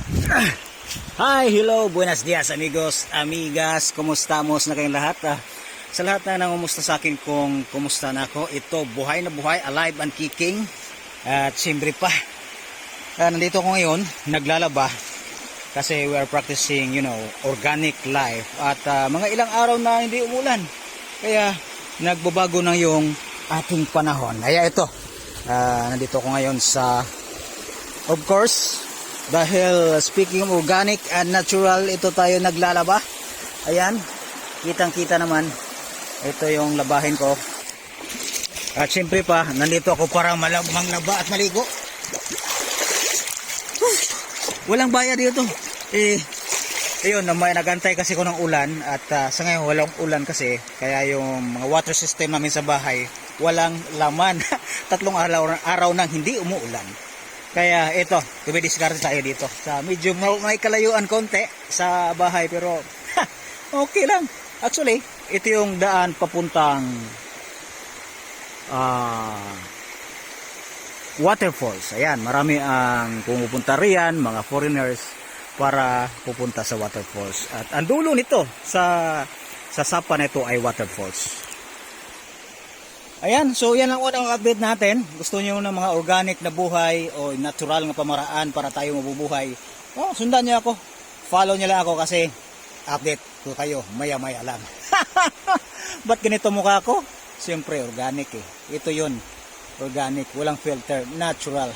Hi, hello, buenos dias amigos, amigas, kumusta na kayong lahat? Sa lahat na nangumusta sa akin kung kumusta na ako, ito buhay na buhay, alive and kicking. At siyempre pa, nandito ko ngayon, naglalaba kasi we are practicing, organic life. At mga ilang araw na hindi umulan, kaya nagbabago na yung ating panahon. Kaya ito, nandito ko ngayon sa, of course, dahil speaking of organic and natural, ito tayo naglalaba. Ayan, kitang kita naman. Ito yung labahin ko. At syempre pa, nandito ako para manglaba at maligo. Walang bayad dito. Ayun, nagantay kasi ko ng ulan. At sa ngayon walang ulan kasi. Kaya yung mga water system namin sa bahay, walang laman. 3 araw nang hindi umuulan. Kaya ito, tumidiskarte tayo dito. Sa medyo may kalayuan konti sa bahay pero okay lang. Actually, ito yung daan papuntang waterfalls. Ayan, marami ang pumupunta riyan, mga foreigners para pupunta sa waterfalls. At ang dulo nito sa sapa na ito ay waterfalls. Ayan, so yan ang unang update natin. Gusto niyo ng mga organic na buhay o natural na pamaraan para tayo mabubuhay? Sundan niyo ako. Follow niyo lang ako kasi update ko kayo maya-maya lang. Ba't ganito mukha ko? Siyempre organic eh. Ito yun. Organic, walang filter, natural.